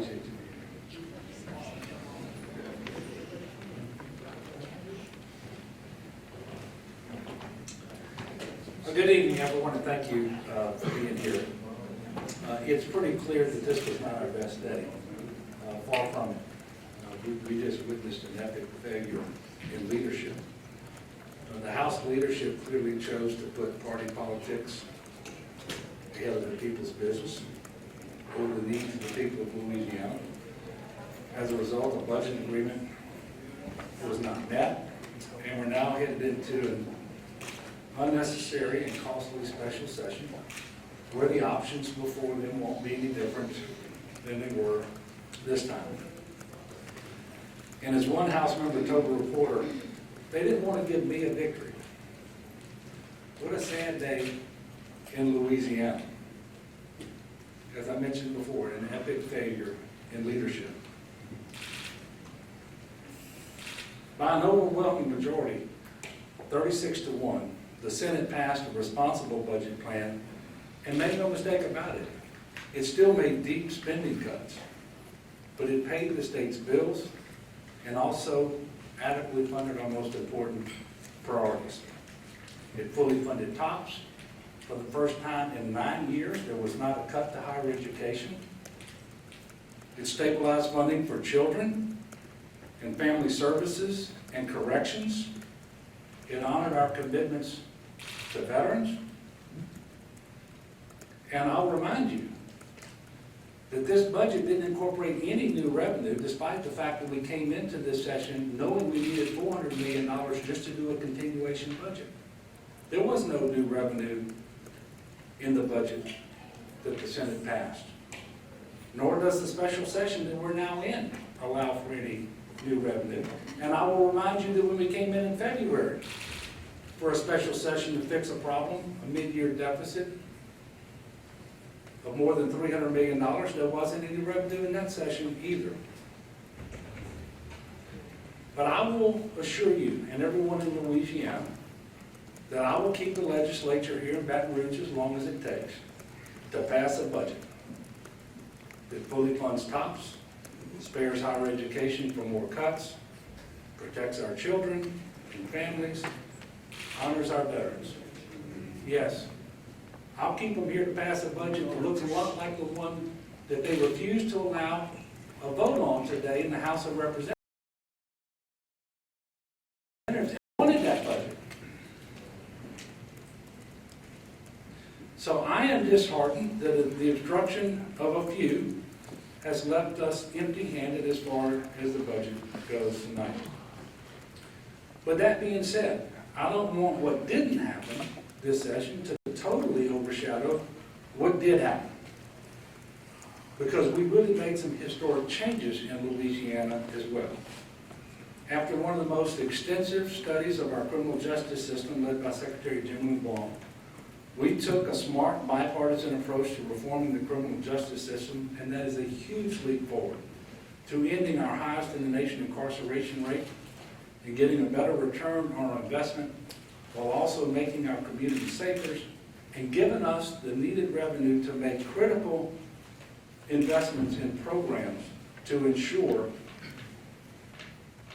appreciate you. Well, good evening, everyone, and thank you for being here. It's pretty clear that this was not our best day. Far from it. We just witnessed an epic failure in leadership. The House leadership clearly chose to put party politics ahead of the people's business, over the needs of the people of Louisiana. As a result, the budget agreement was not met, and we're now headed into an unnecessary and costly special session where the options before them won't be any different than they were this time. And as one House member told the reporter, they didn't want to give me a victory. What a sad day in Louisiana. As I mentioned before, an epic failure in leadership. By an overwhelming majority, 36-1, the Senate passed a responsible budget plan, and make no mistake about it, it still made deep spending cuts, but it paid the state's bills and also adequately funded our most important priorities. It fully funded TOPS. For the first time in 9 years, there was not a cut to higher education. It stabilized funding for children and family services and corrections. It honored our commitments to veterans. And I'll remind you that this budget didn't incorporate any new revenue, despite the fact that we came into this session knowing we needed $400 million just to do a continuation budget. There was no new revenue in the budget that the Senate passed. Nor does the special session that we're now in allow for any new revenue. And I will remind you that when we came in February for a special session to fix a problem, a mid-year deficit of more than $300 million, there wasn't any revenue in that session either. But I will assure you and everyone in Louisiana that I will keep the legislature here in Baton Rouge as long as it takes to pass a budget that fully funds TOPS, spares higher education from more cuts, protects our children and families, honors our veterans. Yes, I'll keep them here to pass a budget that looks a lot like the one that they refused to allow a vote on today in the House of Representatives. They wanted that budget. So I am disheartened that the obstruction of a few has left us empty-handed as far as the budget goes tonight. But that being said, I don't want what didn't happen this session to totally overshadow what did happen. Because we really made some historic changes in Louisiana as well. After one of the most extensive studies of our criminal justice system led by Secretary Jim LeBlanc, we took a smart bipartisan approach to reforming the criminal justice system, and that is a huge leap forward to ending our highest in the nation incarceration rate and getting a better return on our investment, while also making our communities safer and giving us the needed revenue to make critical investments in programs to ensure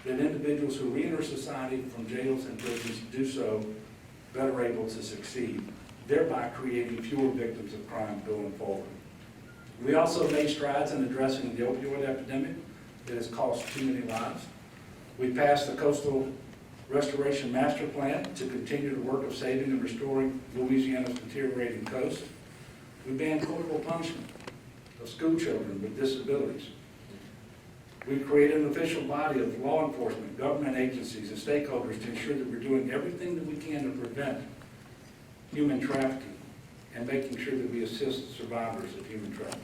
that individuals who re-enter society from jails and prisons do so better able to succeed, thereby creating fewer victims of crime going forward. We also made strides in addressing the opioid epidemic that has cost too many lives. We passed the Coastal Restoration Master Plan to continue the work of saving and restoring Louisiana's deteriorating coast. We banned corporal punishment of school children with disabilities. We created an official body of law enforcement, government agencies, and stakeholders to ensure that we're doing everything that we can to prevent human trafficking and making sure that we assist survivors of human trafficking.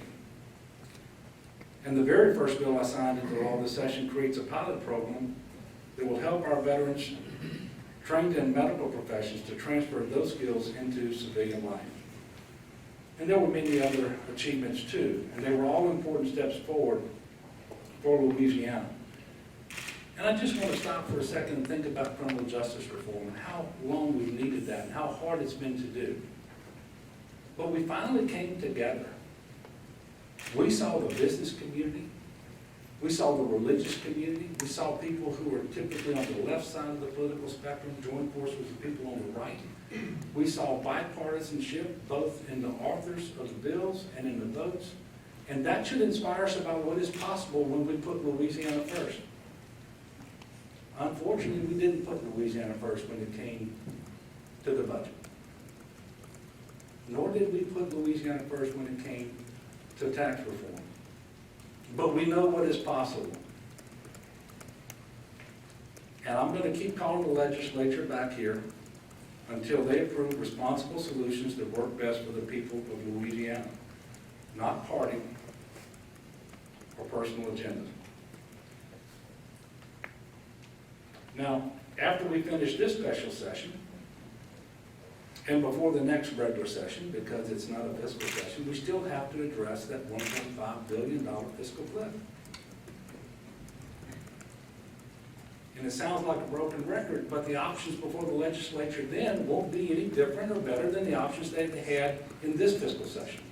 And the very first bill I signed into law this session creates a pilot program that will help our veterans trained in medical professions to transfer those skills into civilian life. And there were many other achievements too, and they were all important steps forward for Louisiana. And I just want to stop for a second and think about criminal justice reform and how long we've needed that and how hard it's been to do. But we finally came together We saw the business community. We saw the religious community. We saw people who were typically on the left side of the political spectrum join forces with the people on the right. We saw bipartisanship both in the authors of the bills and in the votes. And that should inspire us about what is possible when we put Louisiana first. Unfortunately, we didn't put Louisiana first when it came to the budget. Nor did we put Louisiana first when it came to tax reform. But we know what is possible. And I'm going to keep calling the legislature back here until they approve responsible solutions that work best for the people of Louisiana, not party or personal agendas. Now, after we finish this special session, and before the next regular session, because it's not a fiscal session, we still have to address that $1.5 billion fiscal cliff. And it sounds like a broken record, but the options before the legislature then won't be any different or better than the options they had in this fiscal session.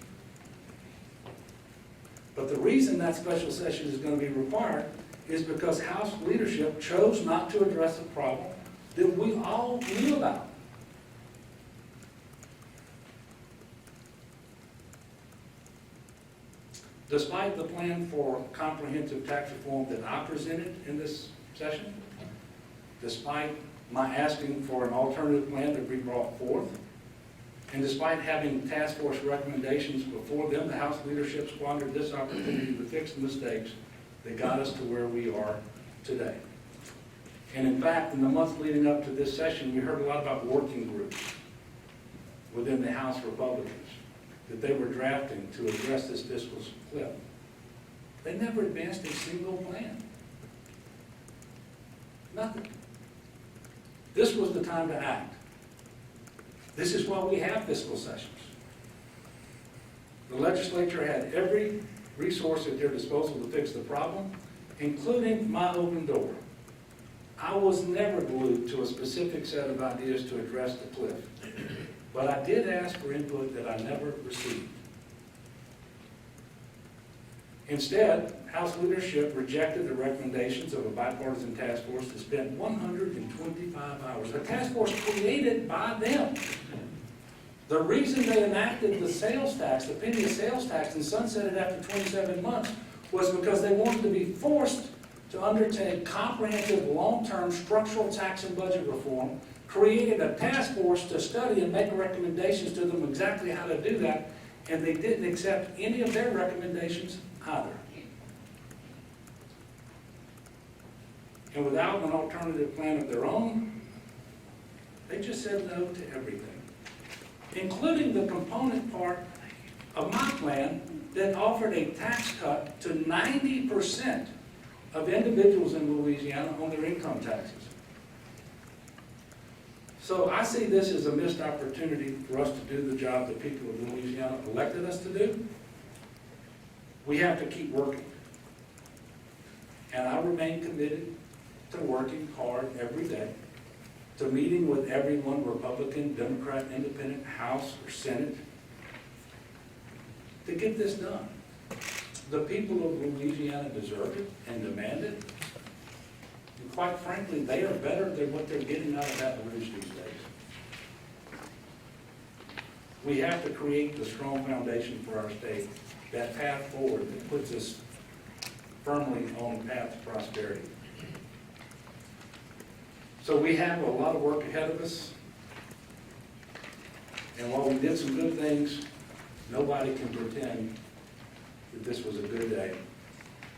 But the reason that special session is going to be required is because House leadership chose not to address a problem that we all knew about. Despite the plan for comprehensive tax reform that I presented in this session, despite my asking for an alternative plan to be brought forth, and despite having task force recommendations before them, the House leadership squandered this opportunity to fix the mistakes that got us to where we are today. And in fact, in the months leading up to this session, we heard a lot about working groups within the House Republicans that they were drafting to address this fiscal cliff. They never advanced a single plan. Nothing. This was the time to act. This is why we have fiscal sessions. The legislature had every resource at their disposal to fix the problem, including my open door. I was never glued to a specific set of ideas to address the cliff, but I did ask for input that I never received. Instead, House leadership rejected the recommendations of a bipartisan task force that spent 125 hours, a task force created by them. The reason they enacted the sales tax, the penny sales tax, and sunsetted after 27 months was because they wanted to be forced to undertake comprehensive long-term structural tax and budget reform, created a task force to study and make recommendations to them exactly how to do that, and they didn't accept any of their recommendations either. And without an alternative plan of their own, they just said no to everything, including the component part of my plan that offered a tax cut to 90% of individuals in Louisiana on their income taxes. So I see this as a missed opportunity for us to do the job that people of Louisiana elected us to do. We have to keep working. And I remain committed to working hard every day, to meeting with everyone, Republican, Democrat, Independent, House, or Senate, to get this done. The people of Louisiana deserve it and demand it. And quite frankly, they are better than what they're getting out of Baton Rouge these days. We have to create the strong foundation for our state, that path forward that puts us firmly on the path to prosperity. So we have a lot of work ahead of us. And while we did some good things, nobody can pretend that this was a good day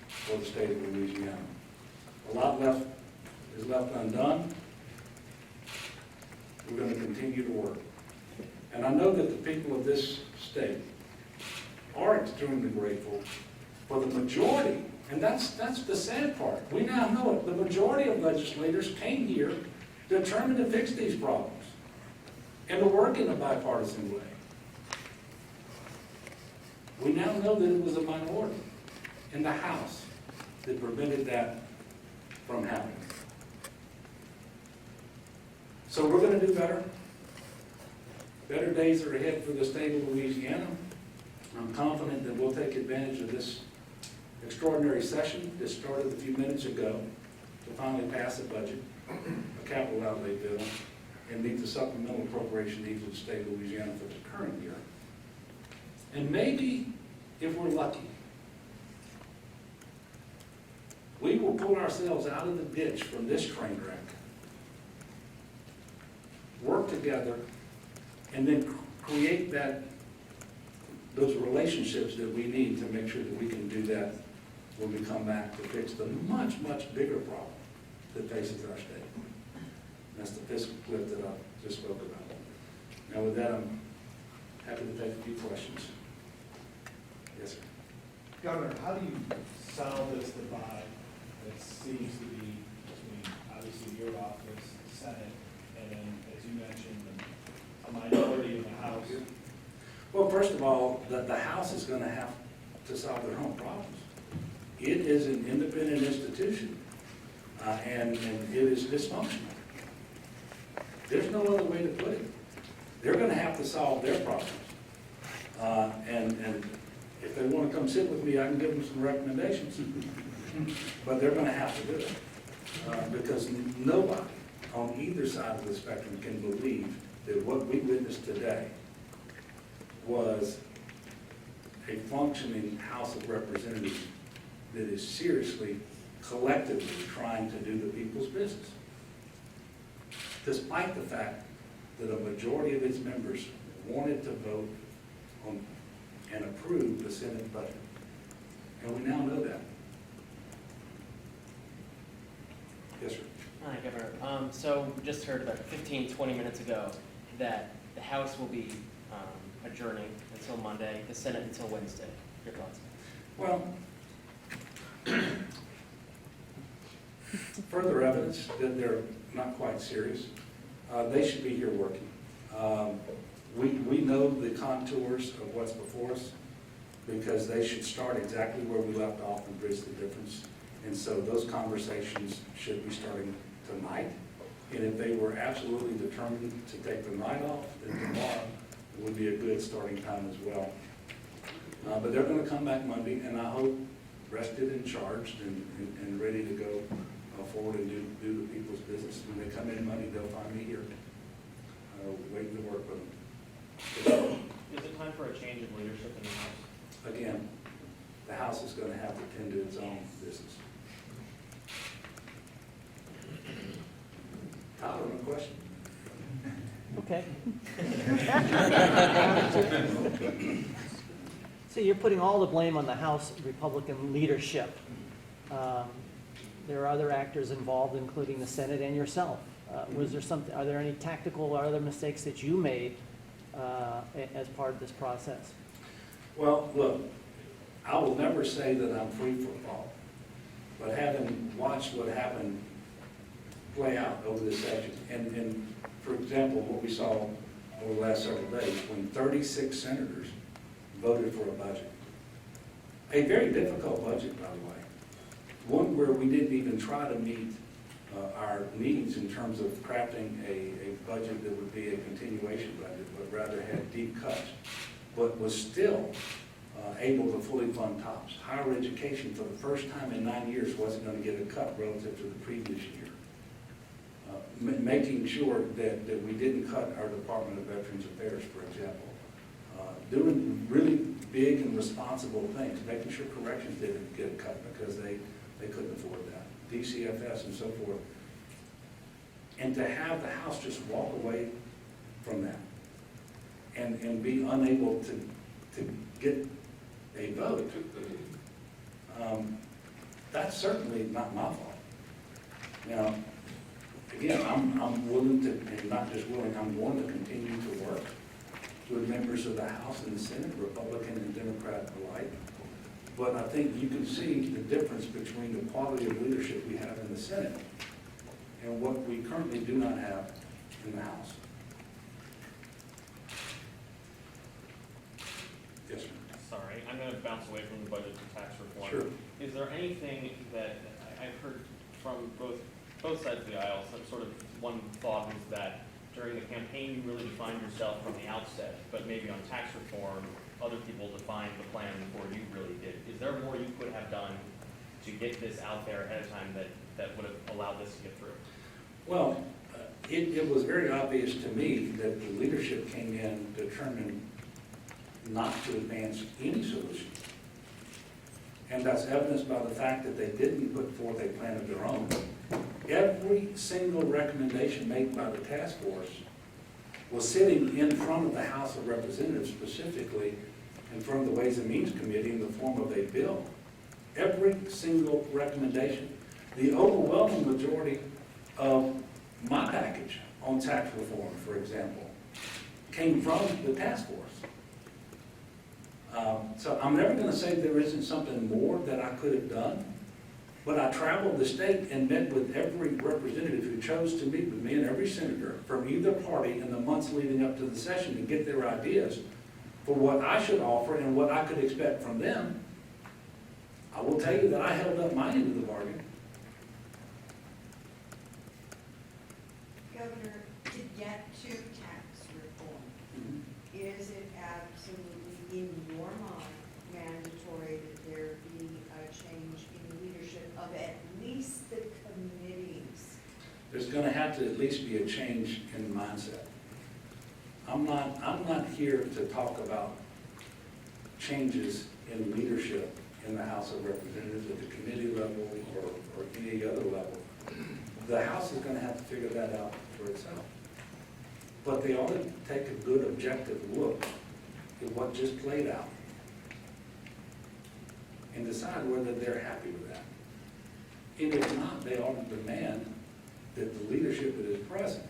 for the state of Louisiana. A lot is left undone. We're going to continue to work. And I know that the people of this state are extremely grateful for the majority, and that's the sad part. We now know it. The majority of legislators came here determined to fix these problems and to work in a bipartisan way. We now know that it was a minority in the House that prevented that from happening. So we're going to do better. Better days are ahead for the state of Louisiana. I'm confident that we'll take advantage of this extraordinary session that started a few minutes ago to finally pass a budget, a capital outlay bill, and meet the supplemental appropriation needs of the state of Louisiana for the current year. And maybe, if we're lucky, we will pull ourselves out of the ditch from this train wreck, work together, and then create those relationships that we need to make sure that we can do that when we come back to fix the much, much bigger problem that faces our state. That's the fiscal cliff that I just spoke about. Now with that, I'm happy to take a few questions. Yes, sir. Governor, how do you solve this divide that seems to be between, obviously, your office, the Senate, and then, as you mentioned, a minority in the House? Well, first of all, the House is going to have to solve their own problems. It is an independent institution, and it is dysfunctional. There's no other way to put it. They're going to have to solve their problems. And if they want to come sit with me, I can give them some recommendations. But they're going to have to do it. Because nobody on either side of the spectrum can believe that what we witnessed today was a functioning House of Representatives that is seriously, collectively trying to do the people's business. Despite the fact that a majority of its members wanted to vote on and approve the Senate budget. And we now know that. Yes, sir. Hi, Governor. So just heard about 15, 20 minutes ago that the House will be adjourning until Monday, the Senate until Wednesday. Your thoughts? Well, further evidence that they're not quite serious. They should be here working. We know the contours of what's before us because they should start exactly where we left off and bridge the difference. And so those conversations should be starting tonight. And if they were absolutely determined to take the night off, then tomorrow would be a good starting time as well. But they're going to come back Monday, and I hope rested and charged and ready to go forward and do the people's business. When they come in Monday, they'll find me here, waiting to work with them. Is it time for a change of leadership in the House? Again, the House is going to have to tend to its own business. Tyler, no question? Okay. So you're putting all the blame on the House Republican leadership. There are other actors involved, including the Senate and yourself. Are there any tactical or other mistakes that you made as part of this process? Well, look, I will never say that I'm free from fault, but having watched what happened play out over the session, and for example, what we saw over the last several days, when 36 senators voted for a budget, a very difficult budget, by the way, one where we didn't even try to meet our needs in terms of crafting a budget that would be a continuation budget, but rather had deep cuts, but was still able to fully fund TOPS. Higher education, for the first time in 9 years, wasn't going to get a cut relative to the previous year. Making sure that we didn't cut our Department of Veterans Affairs, for example. Doing really big and responsible things, making sure corrections didn't get cut because they couldn't afford that. DCFS and so forth. And to have the House just walk away from that and be unable to get a vote, that's certainly not my fault. Now, again, I'm willing to, and not just willing, I'm going to continue to work with members of the House and the Senate, Republican and Democrat alike. But I think you can see the difference between the quality of leadership we have in the Senate and what we currently do not have in the House. Yes, sir. Sorry, I'm going to bounce away from the budget to tax reform. Sure. Is there anything that I've heard from both sides of the aisle, some sort of one thought was that during the campaign you really defined yourself from the outset, but maybe on tax reform other people defined the plan before you really did. Is there more you could have done to get this out there ahead of time that would have allowed this to get through? Well, it was very obvious to me that the leadership came in determined not to advance any solution. And that's evidenced by the fact that they didn't put forth a plan of their own. Every single recommendation made by the task force was sitting in front of the House of Representatives, specifically in front of the Ways and Means Committee in the form of a bill. Every single recommendation. The overwhelming majority of my package on tax reform, for example, came from the task force. So I'm never going to say there isn't something more that I could have done, but I traveled the state and met with every representative who chose to meet with me and every senator from either party in the months leading up to the session to get their ideas for what I should offer and what I could expect from them. I will tell you that I held up my end of the bargain. Governor, to get to tax reform, is it absolutely in your mind mandatory that there be a change in leadership of at least the committees? There's going to have to at least be a change in mindset. I'm not here to talk about changes in leadership in the House of Representatives at the committee level or any other level. The House is going to have to figure that out for itself. But they ought to take a good objective look at what just played out and decide whether they're happy with that. And if not, they ought to demand that the leadership that is present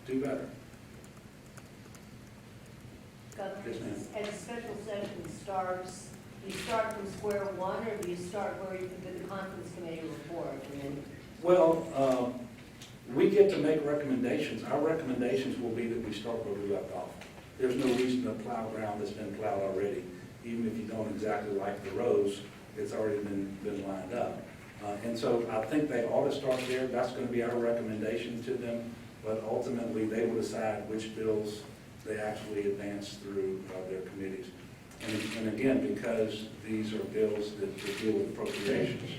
do better. Governor, Yes, ma'am. as a special session starts, do you start from square one, or do you start where you did the conference committee report? And then, Well, we get to make recommendations. Our recommendations will be that we start where we left off. There's no reason to plow ground that's been plowed already. Even if you don't exactly like the rows, it's already been lined up. And so I think they ought to start there. That's going to be our recommendation to them. But ultimately, they will decide which bills they actually advance through their committees. And again, because these are bills that deal with appropriations,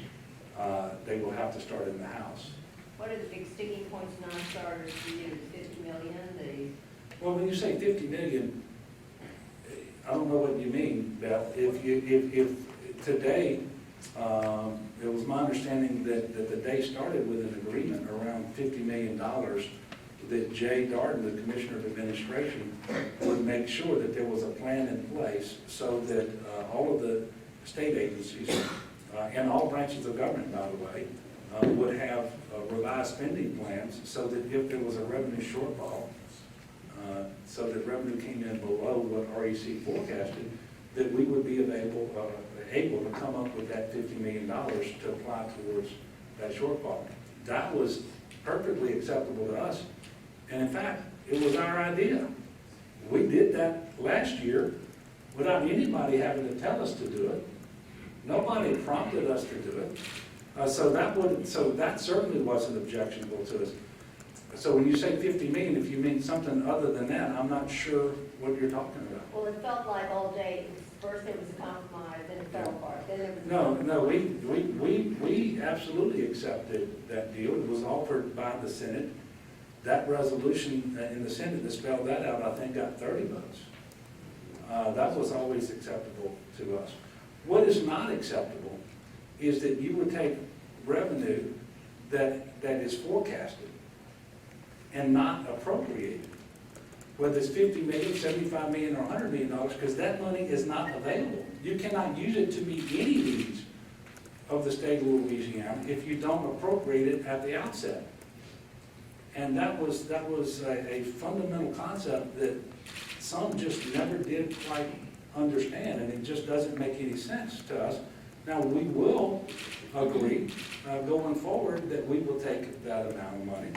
they will have to start in the House. what are the big sticking points, non-starters for you? The 50 million, Well, when you say 50 million, I don't know what you mean, Beth. If today, it was my understanding that the day started with an agreement around $50 million that Jay Darden, the Commissioner of Administration, would make sure that there was a plan in place so that all of the state agencies and all branches of government, by the way, would have revised spending plans so that if there was a revenue shortfall, so that revenue came in below what REC forecasted, that we would be able to come up with that $50 million to apply towards that shortfall. That was perfectly acceptable to us. And in fact, it was our idea. We did that last year without anybody having to tell us to do it. Nobody prompted us to do it. So that certainly wasn't objectionable to us. So when you say 50 million, if you mean something other than that, I'm not sure what you're talking about. well, it felt like all day, first it was a compromise, then it fell apart, then it was. No, we absolutely accepted that deal. It was offered by the Senate. That resolution in the Senate that spelled that out, I think, got 30 votes. That was always acceptable to us. What is not acceptable is that you would take revenue that is forecasted and not appropriated, whether it's 50 million, 75 million, or $100 million, because that money is not available. You cannot use it to meet any needs of the state of Louisiana if you don't appropriate it at the outset. And that was a fundamental concept that some just never did quite understand, and it just doesn't make any sense to us. Now, we will agree going forward that we will take that amount of money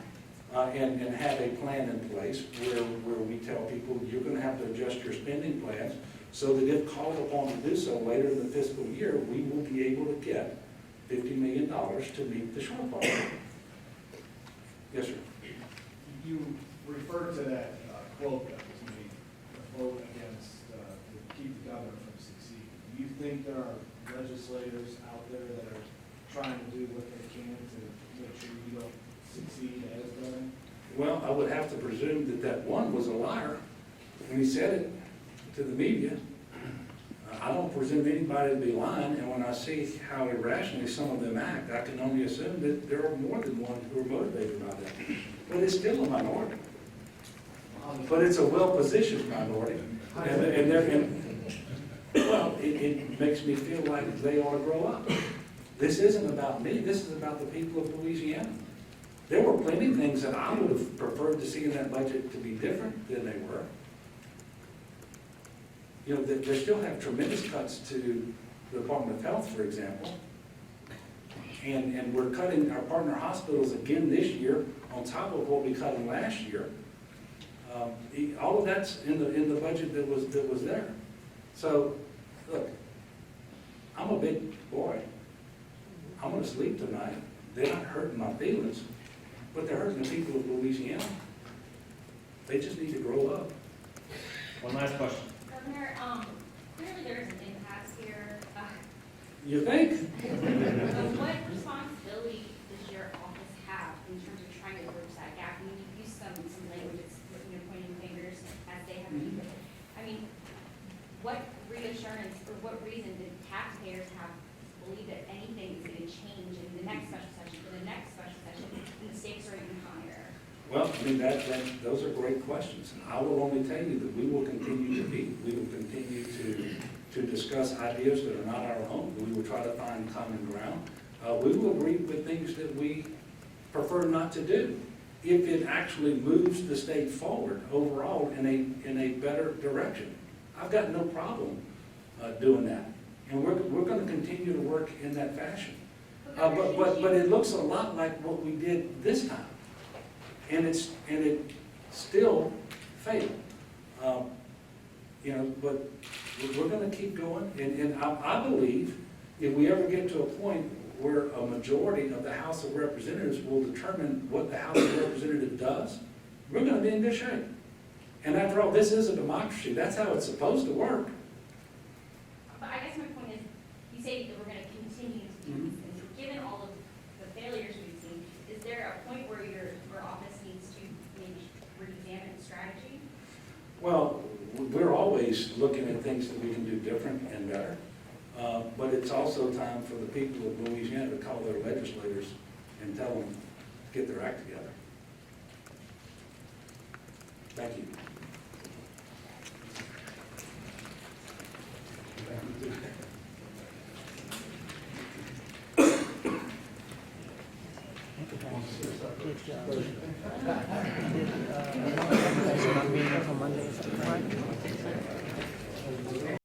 and have a plan in place where we tell people you're going to have to adjust your spending plans so that if called upon to do so later in the fiscal year, we will be able to get $50 million to meet the shortfall. Yes, sir. You referred to that quote that was made, the vote against the think there are legislators out there that are trying to do what they can to make sure you don't succeed as done? Well, I would have to presume that that one was a liar when he said it to the media. I don't presume anybody to be lying, and when I see how irrationally some of them act, I can only assume that there are more than one who are motivated by that. But it's still a minority. But it's a well-positioned minority. Well, it makes me feel like they ought to grow up. This isn't about me, this is about the people of Louisiana. There were plenty of things that I would have preferred to see in that budget to be different than they were. You know, they still have tremendous cuts to the Department of Health, for example. And we're cutting our partner hospitals again this year on top of what we cut them last year. All of that's in the budget that was there. So, look, I'm a big boy. I'm gonna sleep tonight. They're not hurting my feelings, but they're hurting the people of Louisiana. They just need to grow up. One last question. Governor, clearly there's an impasse here. You think? What responsibility does your office have in terms of trying to bridge that gap? I mean, you've used some languages, pointing fingers as they have used it. I mean, what reassurance or what reason did taxpayers have to believe that anything is going to change in the next special session, for the next special session, and the stakes are even higher? Well, I mean, those are great questions, and I will only tell you that we will continue to meet. We will continue to discuss ideas that are not our own. We will try to find common ground. We will agree with things that we prefer not to do, if it actually moves the state forward overall in a better direction. I've got no problem doing that, and we're going to continue to work in that fashion. But it looks a lot like what we did this time. And it still failed. You know, but we're gonna keep going, and I believe if we ever get to a point where a majority of the House of Representatives will determine what the House of Representatives does, we're gonna be in good shape. And after all, this is a democracy, that's how it's supposed to work. But I guess my point is, you say that we're going to continue to do these things. Given all of the failures we've seen, is there a point where your office needs to maybe re-examine its strategy? Well, we're always looking at things that we can do different and better. But it's also time for the people of Louisiana to call their legislators and tell them to get their act together. Thank you. Good job.